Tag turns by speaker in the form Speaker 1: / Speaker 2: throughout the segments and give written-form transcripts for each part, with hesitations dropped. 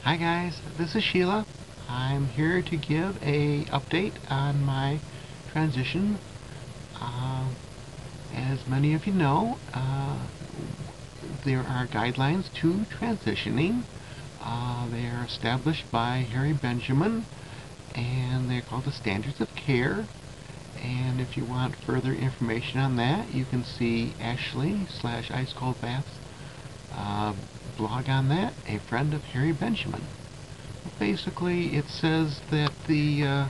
Speaker 1: Hi guys, this is Sheila. I'm here to give a update on my transition. Uh, as many of you know, there are guidelines to transitioning. They are established by Harry Benjamin, and they're called the Standards of Care. And if you want further information on that, you can see Ashley/Ice Cold Baths blog on that, a friend of Harry Benjamin. Basically, it says that in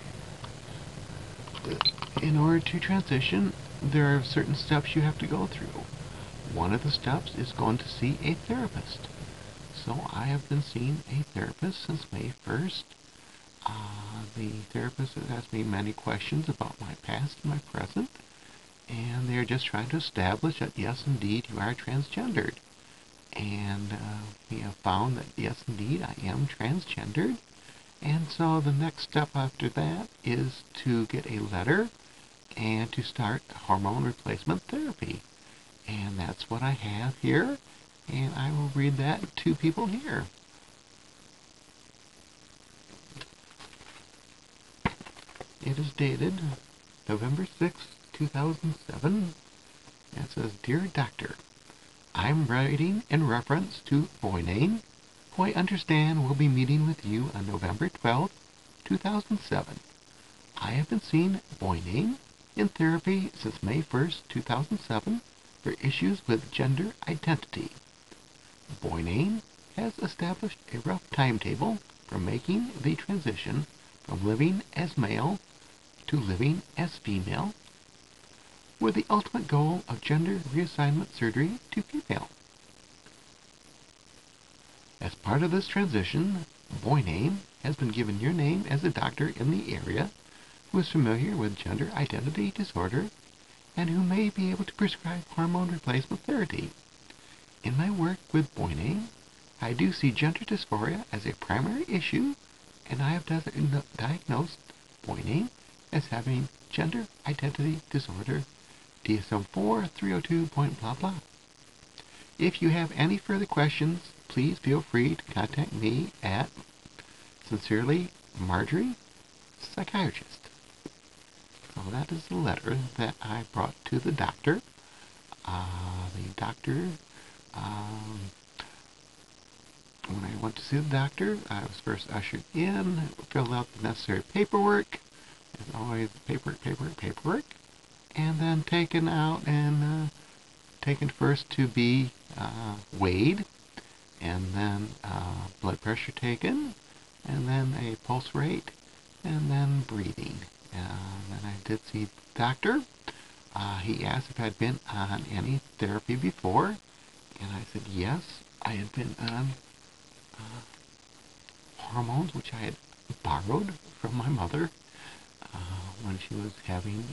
Speaker 1: order to transition, there are certain steps you have to go through. One of the steps is going to see a therapist. So I have been seeing a therapist since May 1st. The therapist has asked me many questions about my past and my present, and they're just trying to establish that yes, indeed, you are transgendered. And we have found that yes, indeed, I am transgendered. And so the next step after that is to get a letter and to start hormone replacement therapy. And that's what I have here, and I will read that to people here. It is dated November 6, 2007. And it says, Dear Doctor, I'm writing in reference to Boynain, who I understand will be meeting with you on November 12, 2007. I have been seeing Boynain in therapy since May 1st, 2007 for issues with gender identity. Boynain has established a rough timetable for making the transition from living as male to living as female, with the ultimate goal of gender reassignment surgery to female. As part of this transition, Boynain has been given your name as a doctor in the area who is familiar with gender identity disorder and who may be able to prescribe hormone replacement therapy. In my work with Boynain, I do see gender dysphoria as a primary issue, and I have diagnosed Boynain as having gender identity disorder DSM-4 302. Blah blah. If you have any further questions, please feel free to contact me at Sincerely Marjorie, Psychiatrist. So that is the letter that I brought to the doctor. The doctor, when I went to see the doctor, I was first ushered in, filled out the necessary paperwork, as always, paperwork, and then taken out and taken first to be weighed, and then blood pressure taken, and then a pulse rate, and then breathing. Then I did see the doctor. He asked if I had been on any therapy before, and I said yes, I had been on hormones, which I had borrowed from my mother when she was having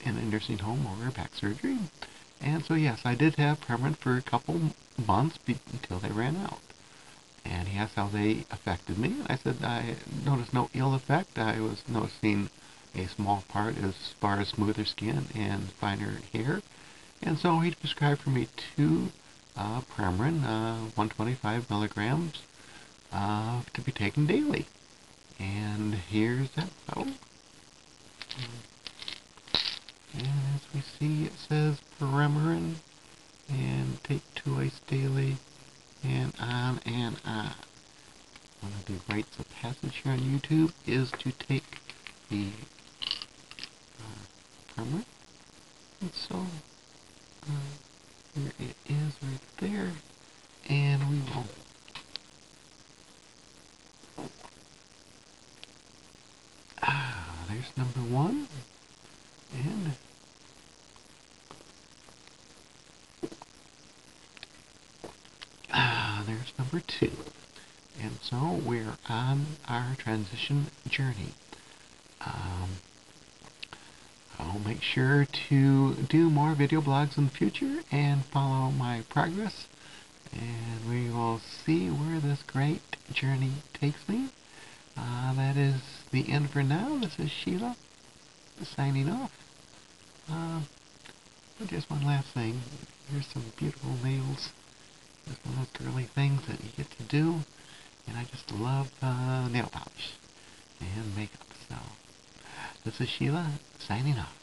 Speaker 1: in a nursing home over her back surgery. And so yes, I did have Premarin for a couple months until they ran out. And he asked how they affected me. I said I noticed no ill effect. I was noticing a small part as far as smoother skin and finer hair. And so he prescribed for me 2 Premarin, 125 milligrams, to be taken daily. And here's that bottle. And as we see, it says Premarin, and take twice daily, and on and on. One of the rites of passage here on YouTube is to take the Premarin. And so, here it is right there, and we will there's number 1, and there's number 2. And so we're on our transition journey. I'll make sure to do more video blogs in the future and follow my progress. And we will see where this great journey takes me. That is the end for now. This is Sheila signing off. Just one last thing. Here's some beautiful nails. Just want girly things that you get to do. And I just love nail polish and makeup. So this is Sheila signing off.